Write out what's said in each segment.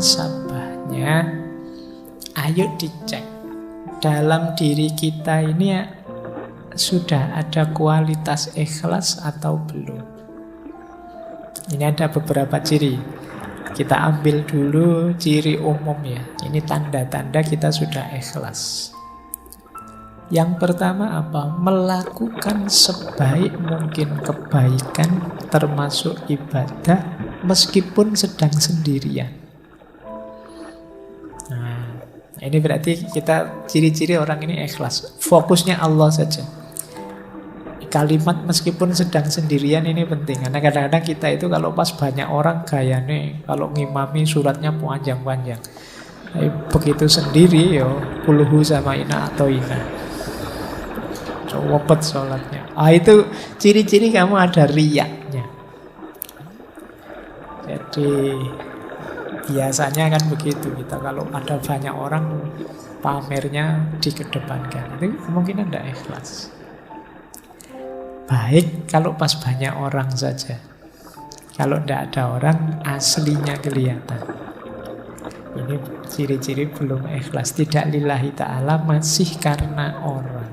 muhasabahnya, ayo dicek dalam diri kita ini sudah ada kualitas ikhlas atau belum. Ini ada beberapa ciri. Kita ambil dulu ciri umum ya. Ini tanda-tanda kita sudah ikhlas. Yang pertama apa? Melakukan sebaik mungkin kebaikan termasuk ibadah meskipun sedang sendirian. Nah, ini berarti kita ciri-ciri orang ini ikhlas. Fokusnya Allah saja. Kalimat meskipun sedang sendirian ini penting. Karena kadang-kadang kita itu kalau pas banyak orang gayane, kalau ngimami suratnya panjang-panjang. Tapi begitu sendiri yo kuluhu sama ina atau ina. Wopet sholatnya. Itu ciri-ciri kamu ada riyaknya. Jadi biasanya kan begitu kita kalau ada banyak orang pamernya dikedepankan. Itu kemungkinan tidak ikhlas. Baik kalau pas banyak orang saja. Kalau tidak ada orang aslinya kelihatan. Ini ciri-ciri belum ikhlas. Tidak lillahi ta'ala, masih karena orang.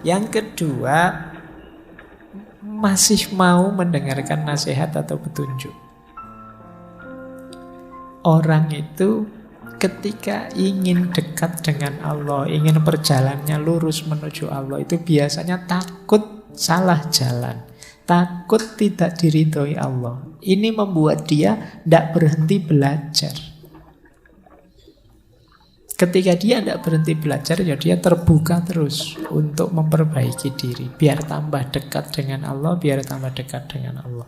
Yang kedua, masih mau mendengarkan nasihat atau petunjuk. Orang itu ketika ingin dekat dengan Allah, ingin perjalanannya lurus menuju Allah, itu biasanya takut salah jalan, takut tidak diridhoi Allah. Ini membuat dia tidak berhenti belajar. Ketika dia tidak berhenti belajar, ya dia terbuka terus untuk memperbaiki diri. Biar tambah dekat dengan Allah, biar tambah dekat dengan Allah.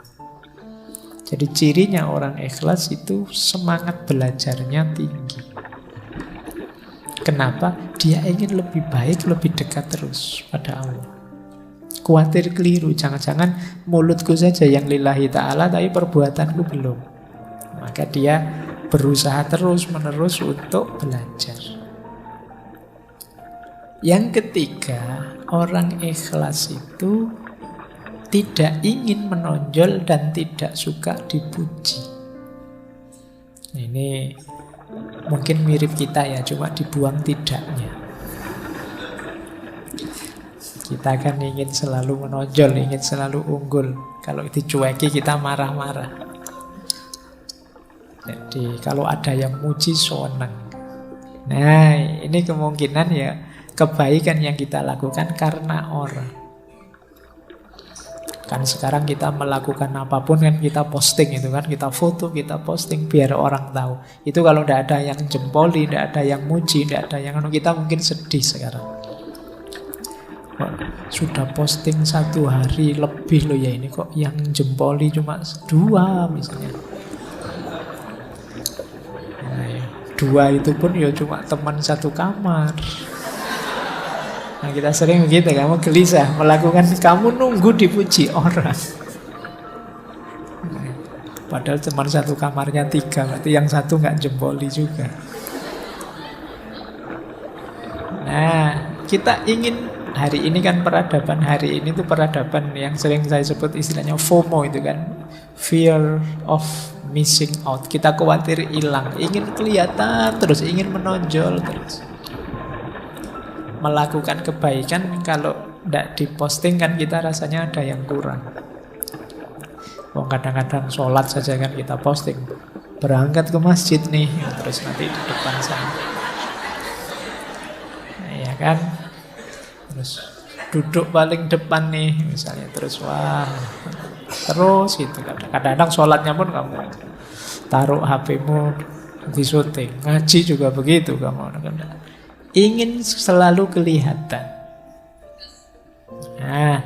Jadi cirinya orang ikhlas itu semangat belajarnya tinggi. Kenapa? Dia ingin lebih baik, lebih dekat terus pada Allah. Khawatir keliru, jangan-jangan mulutku saja yang lillahi ta'ala, tapi perbuatanku belum. Maka dia berusaha terus-menerus untuk belajar. Yang ketiga, orang ikhlas itu tidak ingin menonjol dan tidak suka dipuji. Ini mungkin mirip kita ya, cuma dibuang tidaknya. Kita kan ingin selalu menonjol, ingin selalu unggul. Kalau dicueki kita marah-marah. Jadi kalau ada yang muji senang. Nah, ini kemungkinan ya kebaikan yang kita lakukan karena orang. Kan sekarang kita melakukan apapun kan kita posting itu kan, kita foto, kita posting biar orang tahu. Itu kalau tidak ada yang jempoli, tidak ada yang muji, tidak ada yang kita mungkin sedih sekarang. Sudah posting 1 hari lebih loh ya, ini kok yang jempoli cuma 2 misalnya. 2 itu pun ya cuma teman satu kamar. Nah kita sering begitu, kamu gelisah melakukan, kamu nunggu dipuji orang. Padahal teman satu kamarnya 3, berarti yang satu nggak jempoli juga. Nah kita ingin, hari ini kan peradaban hari ini tuh peradaban yang sering saya sebut istilahnya FOMO itu kan, fear of missing out. Kita khawatir hilang, ingin kelihatan terus, ingin menonjol terus. Melakukan kebaikan kalau tidak diposting kan kita rasanya ada yang kurang. Kadang-kadang sholat saja kan kita posting, berangkat ke masjid nih, terus nanti di depan sana, ya kan, terus duduk paling depan nih misalnya, terus wah, terus gitu. Kadang-kadang sholatnya pun kamu taruh HP-mu di syuting, ngaji juga begitu kamu. Ingin selalu kelihatan. Nah,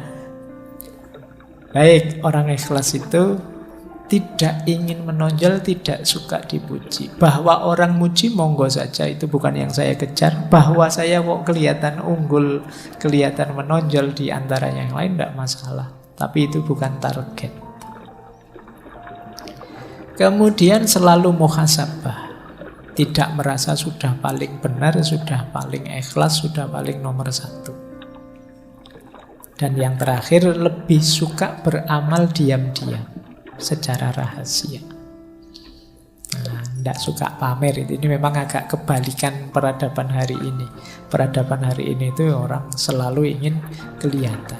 baik, orang ikhlas itu tidak ingin menonjol, tidak suka dipuji. Bahwa orang muji monggo saja, itu bukan yang saya kejar. Bahwa saya kok kelihatan unggul, kelihatan menonjol di antara yang lain, tidak masalah. Tapi itu bukan target. Kemudian selalu muhasabah. Tidak merasa sudah paling benar, sudah paling ikhlas, sudah paling nomor 1. Dan yang terakhir, lebih suka beramal diam-diam secara rahasia. Nah, Tidak suka pamer itu. Ini memang agak kebalikan peradaban hari ini. Peradaban hari ini itu orang selalu ingin kelihatan.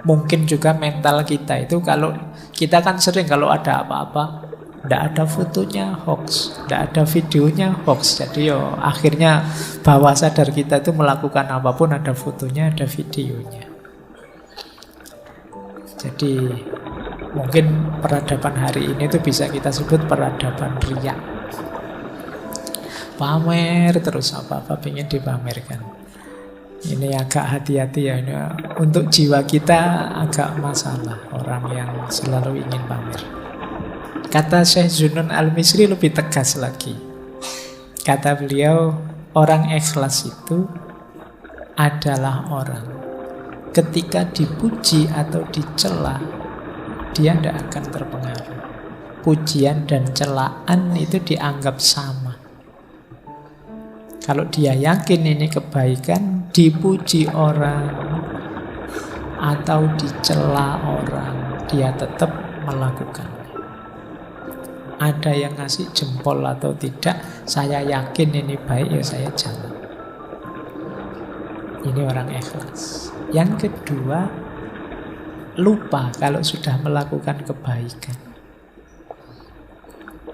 Mungkin juga mental kita itu, kalau kita kan sering kalau ada apa-apa, tidak ada fotonya hoax, tidak ada videonya hoax. Jadi akhirnya bawah sadar kita itu melakukan apapun ada fotonya, ada videonya. Jadi mungkin peradaban hari ini itu bisa kita sebut peradaban riya. Pamer terus apa-apa pengen dipamerkan. Ini agak hati-hati ya. Ini untuk jiwa kita agak masalah orang yang selalu ingin pamer. Kata Syekh Zunun Al-Misri lebih tegas lagi. Kata beliau, orang ikhlas itu adalah orang ketika dipuji atau dicela, dia tidak akan terpengaruh. Pujian dan celaan itu dianggap sama. Kalau dia yakin ini kebaikan, dipuji orang atau dicela orang, dia tetap melakukannya. Ada yang ngasih jempol atau tidak, saya yakin ini baik, ya saya jalan. Ini orang ikhlas. Yang kedua, lupa kalau sudah melakukan kebaikan.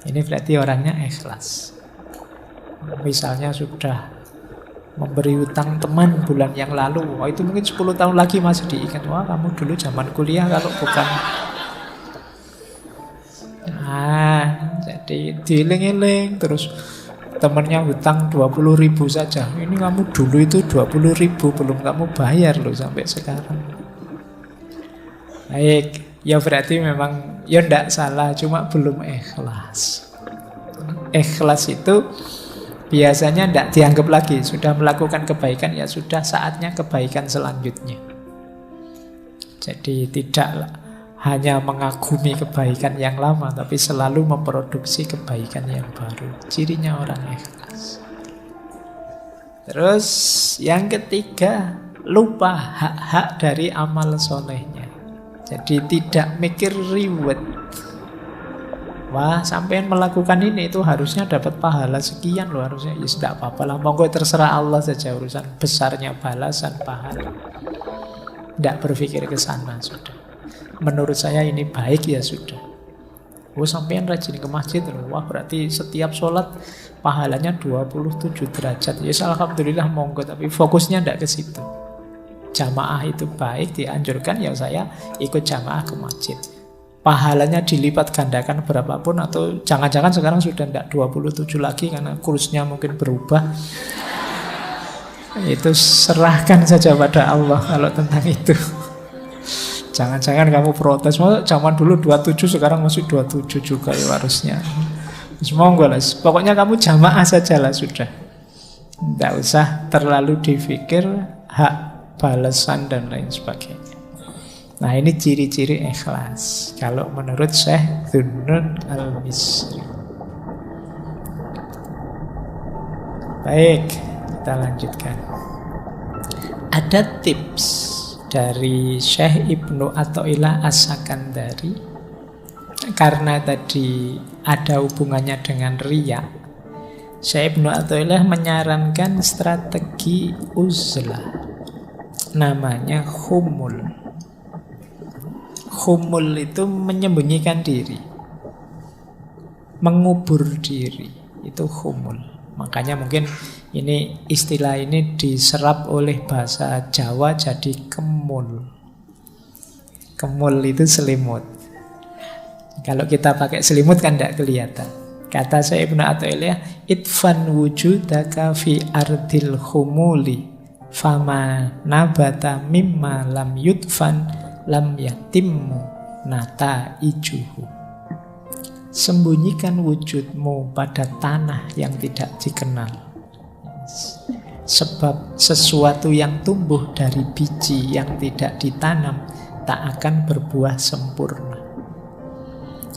Ini berarti orangnya ikhlas. Misalnya sudah memberi utang teman bulan yang lalu, itu mungkin 10 tahun lagi masih diingat. Wah, kamu dulu zaman kuliah kalau bukan. Jadi dieling-eling terus. Temannya hutang 20.000 saja. Ini kamu dulu itu 20.000 belum kamu bayar loh sampai sekarang. Baik, ya berarti memang ya tidak salah, cuma belum ikhlas. Ikhlas itu biasanya tidak dianggap lagi. Sudah melakukan kebaikan, ya sudah saatnya kebaikan selanjutnya. Jadi tidak hanya mengagumi kebaikan yang lama, tapi selalu memproduksi kebaikan yang baru. Cirinya orang ikhlas. Terus yang ketiga, lupa hak-hak dari amal solehnya. Jadi tidak mikir reward. Wah, sampean melakukan ini itu harusnya dapat pahala sekian loh, harusnya. Ya tidak apa-apa lah, monggo terserah Allah saja urusan besarnya balasan pahala. Tidak berpikir ke sana sudah. Menurut saya ini baik, ya sudah. Oh, sampean rajin ke masjid loh. Wah, berarti setiap sholat pahalanya 27 derajat. Ya alhamdulillah monggo, tapi fokusnya tidak ke situ. Jamaah itu baik, dianjurkan, ya saya ikut jamaah ke masjid. Pahalanya dilipat gandakan berapapun, atau jangan-jangan sekarang sudah tidak 27 lagi karena kursnya mungkin berubah. Itu serahkan saja pada Allah kalau tentang itu. Jangan-jangan kamu protes, zaman dulu 27 sekarang masih 27 juga ya harusnya. Monggo lah, pokoknya kamu jamaah saja lah sudah. Tidak usah terlalu dipikir hak balasan dan lain sebagainya. Nah, ini ciri-ciri ikhlas kalau menurut Syekh Zunun Al-Misri. Baik, kita lanjutkan. Ada tips dari Syekh Ibnu Athaillah As-Sakandari. Karena tadi ada hubungannya dengan riya, Syekh Ibnu Athaillah menyarankan strategi uzlah. Namanya khumul. Khumul itu menyembunyikan diri, mengubur diri. Itu khumul. Makanya mungkin ini istilah ini diserap oleh bahasa Jawa jadi kemul. Kemul itu selimut. Kalau kita pakai selimut kan tidak kelihatan. Kata saya Ibnu Athaillah, itfan wujudaka fi ardil khumuli, fama nabata mimma lam yudfan lam yatimmu nata ijuhu. Sembunyikan wujudmu pada tanah yang tidak dikenal. Sebab sesuatu yang tumbuh dari biji yang tidak ditanam tak akan berbuah sempurna.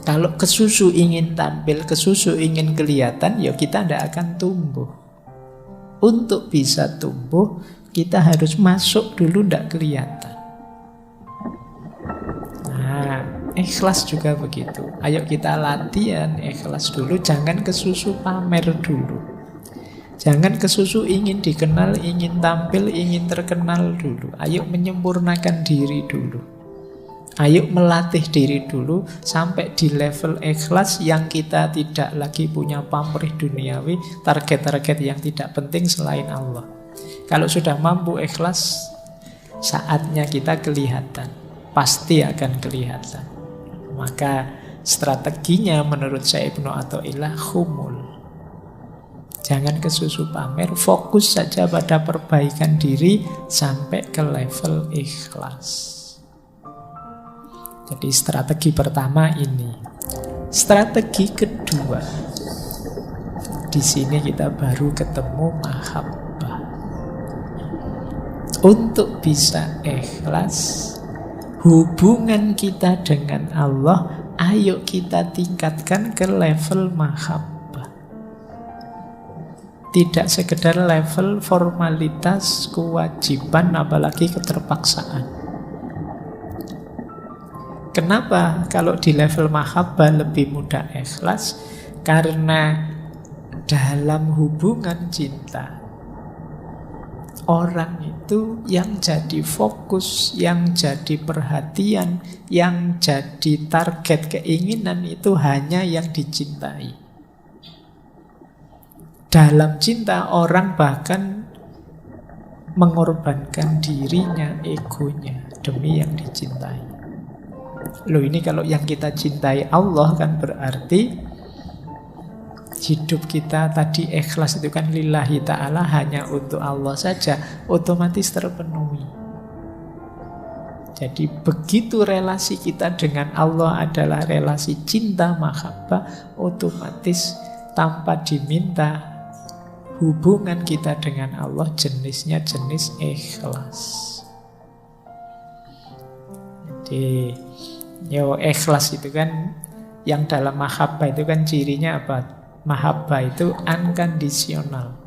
Kalau kesusu ingin tampil, kesusu ingin kelihatan, ya kita tidak akan tumbuh. Untuk bisa tumbuh, kita harus masuk dulu, tidak kelihatan. Nah, Ikhlas juga begitu. Ayo kita latihan ikhlas dulu, jangan kesusu pamer dulu. Jangan kesusu ingin dikenal, ingin tampil, ingin terkenal dulu. Ayo menyempurnakan diri dulu. Ayo melatih diri dulu sampai di level ikhlas yang kita tidak lagi punya pamrih duniawi, target-target yang tidak penting selain Allah. Kalau sudah mampu ikhlas, saatnya kita kelihatan. Pasti akan kelihatan. Maka strateginya menurut saya Ibnu Athaillah khumul. Jangan kesusu pamer, fokus saja pada perbaikan diri sampai ke level ikhlas. Jadi strategi pertama ini. Strategi kedua, di sini kita baru ketemu mahabbah. Untuk bisa ikhlas, hubungan kita dengan Allah, ayo kita tingkatkan ke level mahabbah. Tidak sekedar level formalitas, kewajiban, apalagi keterpaksaan. Kenapa kalau di level mahabbah lebih mudah ikhlas? Karena dalam hubungan cinta, orang itu yang jadi fokus, yang jadi perhatian, yang jadi target keinginan itu hanya yang dicintai. Dalam cinta orang bahkan mengorbankan dirinya, egonya demi yang dicintai. Loh, ini kalau yang kita cintai Allah kan berarti hidup kita tadi ikhlas itu kan lillahi ta'ala, hanya untuk Allah saja, otomatis terpenuhi. Jadi begitu relasi kita dengan Allah adalah relasi cinta mahabbah, otomatis tanpa diminta hubungan kita dengan Allah jenisnya jenis ikhlas. Jadi ikhlas itu kan yang dalam mahabbah itu kan cirinya apa? Mahabbah itu unconditional,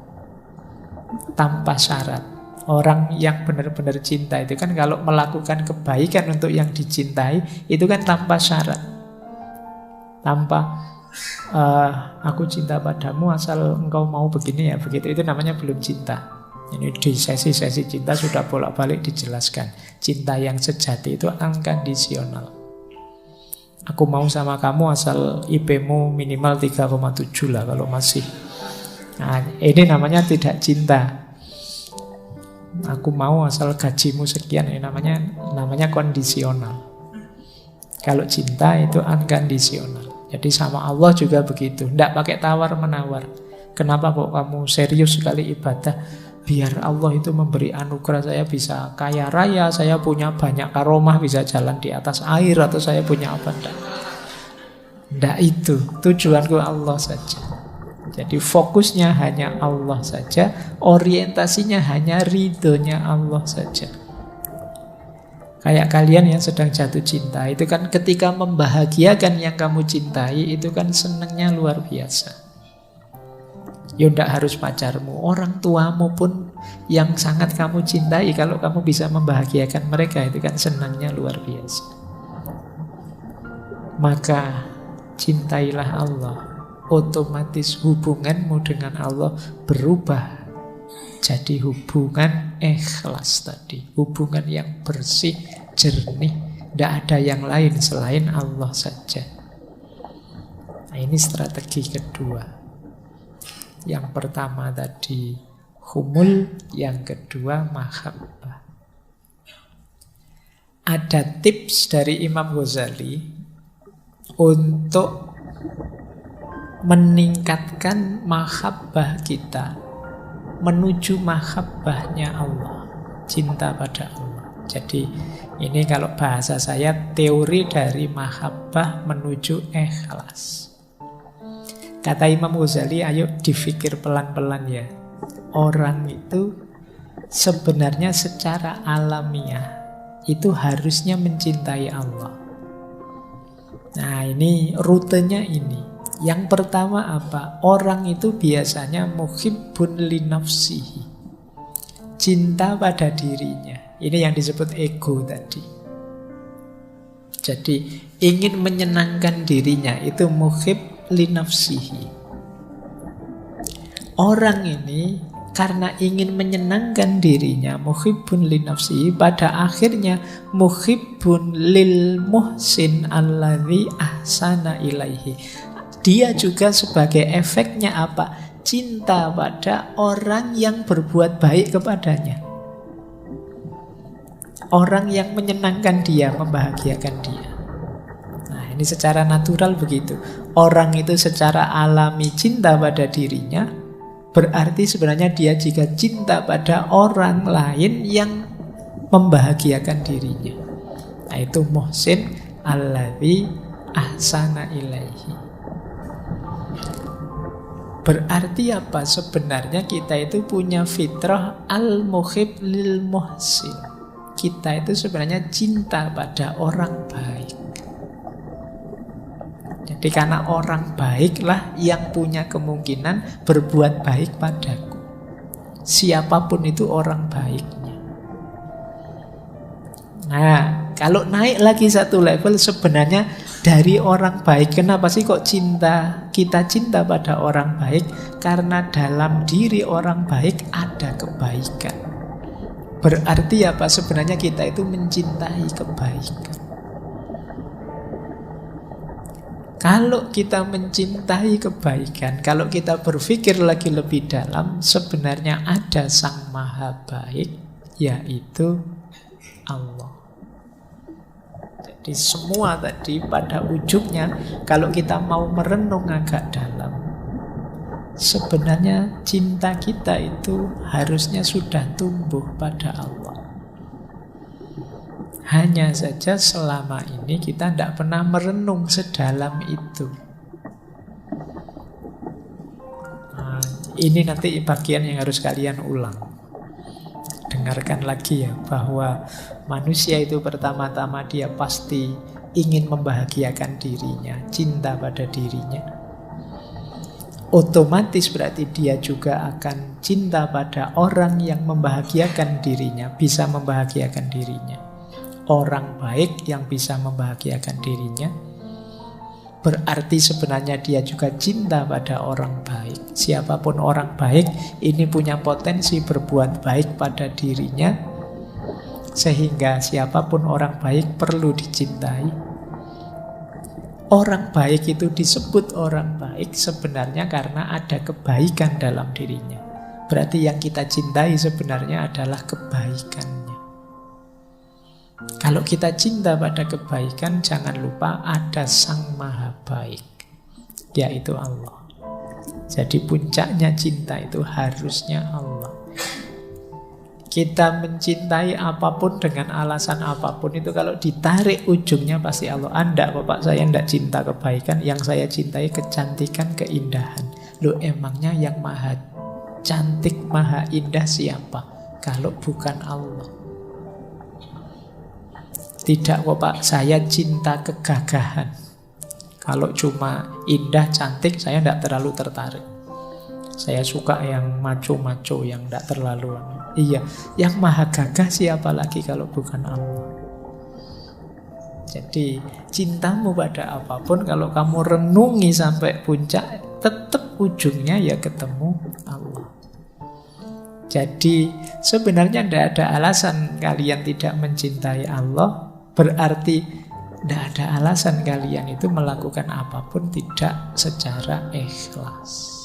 tanpa syarat. Orang yang benar-benar cinta itu kan kalau melakukan kebaikan untuk yang dicintai itu kan tanpa syarat. Tanpa aku cinta padamu asal engkau mau begini ya begitu, itu namanya belum cinta. Ini di sesi-sesi cinta sudah bolak-balik dijelaskan. Cinta yang sejati itu unconditional. Aku mau sama kamu asal IP-mu minimal 3,7 lah kalau masih. Nah, ini namanya tidak cinta. Aku mau asal gajimu sekian, ini namanya kondisional. Kalau cinta itu unconditional. Jadi sama Allah juga begitu. Tidak pakai tawar-menawar. Kenapa kok kamu serius sekali ibadah? Biar Allah itu memberi anugerah, saya bisa kaya raya, saya punya banyak karomah, bisa jalan di atas air, atau saya punya apa. Tidak itu, tujuanku Allah saja. Jadi fokusnya hanya Allah saja, orientasinya hanya ridhonya Allah saja. Kayak kalian yang sedang jatuh cinta, itu kan ketika membahagiakan yang kamu cintai, itu kan senangnya luar biasa. Ya tidak harus pacarmu, orang tuamu pun yang sangat kamu cintai, kalau kamu bisa membahagiakan mereka, itu kan senangnya luar biasa. Maka cintailah Allah, otomatis hubunganmu dengan Allah berubah jadi hubungan ikhlas tadi, hubungan yang bersih, jernih, tidak ada yang lain selain Allah saja. Nah, ini strategi kedua. Yang pertama tadi humul, yang kedua mahabbah. Ada tips dari Imam Ghazali untuk meningkatkan mahabbah kita menuju mahabbahnya Allah, cinta pada Allah. Jadi ini kalau bahasa saya teori dari mahabbah menuju ikhlas. Kata Imam Ghazali, ayo dipikir pelan-pelan ya. Orang itu sebenarnya secara alamiah itu harusnya mencintai Allah. Nah, ini rutenya ini. Yang pertama apa? Orang itu biasanya muhibbun li nafsihi, cinta pada dirinya. Ini yang disebut ego tadi. Jadi ingin menyenangkan dirinya itu muhib li nafsihi. Orang ini karena ingin menyenangkan dirinya, muhibbun li nafsihi, pada akhirnya muhibbun lil muhsin alladzi ahsana ilaihi. Dia juga sebagai efeknya apa? Cinta pada orang yang berbuat baik kepadanya. Orang yang menyenangkan dia, membahagiakan dia. Nah, ini secara natural begitu. Orang itu secara alami cinta pada dirinya, berarti sebenarnya dia jika cinta pada orang lain yang membahagiakan dirinya. Nah, itu muhsin alladzi ahsana ilaihi. Berarti apa? Sebenarnya kita itu punya fitrah al-muhib lil muhsin. Kita itu sebenarnya cinta pada orang baik. Jadi karena orang baiklah yang punya kemungkinan berbuat baik padaku. Siapapun itu orang baiknya. Nah, kalau naik lagi satu level sebenarnya dari orang baik. Kenapa sih kok kita cinta pada orang baik? Karena dalam diri orang baik ada kebaikan. Berarti apa? Sebenarnya kita itu mencintai kebaikan. Kalau kita mencintai kebaikan, kalau kita berpikir lagi lebih dalam, sebenarnya ada Sang Maha Baik, yaitu Allah. Jadi semua tadi pada ujungnya, kalau kita mau merenung agak dalam, sebenarnya cinta kita itu harusnya sudah tumbuh pada Allah. Hanya saja selama ini kita tidak pernah merenung sedalam itu. Nah, ini nanti bagian yang harus kalian ulang. Dengarkan lagi ya, bahwa manusia itu pertama-tama dia pasti ingin membahagiakan dirinya, cinta pada dirinya. Otomatis berarti dia juga akan cinta pada orang yang membahagiakan dirinya, bisa membahagiakan dirinya. Orang baik yang bisa membahagiakan dirinya, berarti sebenarnya dia juga cinta pada orang baik. Siapapun orang baik ini punya potensi berbuat baik pada dirinya, sehingga siapapun orang baik perlu dicintai. Orang baik itu disebut orang baik sebenarnya karena ada kebaikan dalam dirinya. Berarti yang kita cintai sebenarnya adalah kebaikannya. Kalau kita cinta pada kebaikan, jangan lupa ada Sang Maha Baik, yaitu Allah. Jadi puncaknya cinta itu harusnya Allah. Kita mencintai apapun dengan alasan apapun itu kalau ditarik ujungnya pasti Allah. Anda, Bapak, saya tidak cinta kebaikan, yang saya cintai kecantikan, keindahan. Loh, emangnya yang maha cantik, maha indah siapa? Kalau bukan Allah. Tidak kok Pak, saya cinta kegagahan. Kalau cuma indah, cantik, saya tidak terlalu tertarik. Saya suka yang maco-maco, yang tidak terlalu. Iya, yang maha gagah siapa lagi kalau bukan Allah. Jadi cintamu pada apapun, kalau kamu renungi sampai puncak, tetap ujungnya ya ketemu Allah. Jadi sebenarnya tidak ada alasan kalian tidak mencintai Allah. Berarti tidak ada alasan kalian itu melakukan apapun tidak secara ikhlas.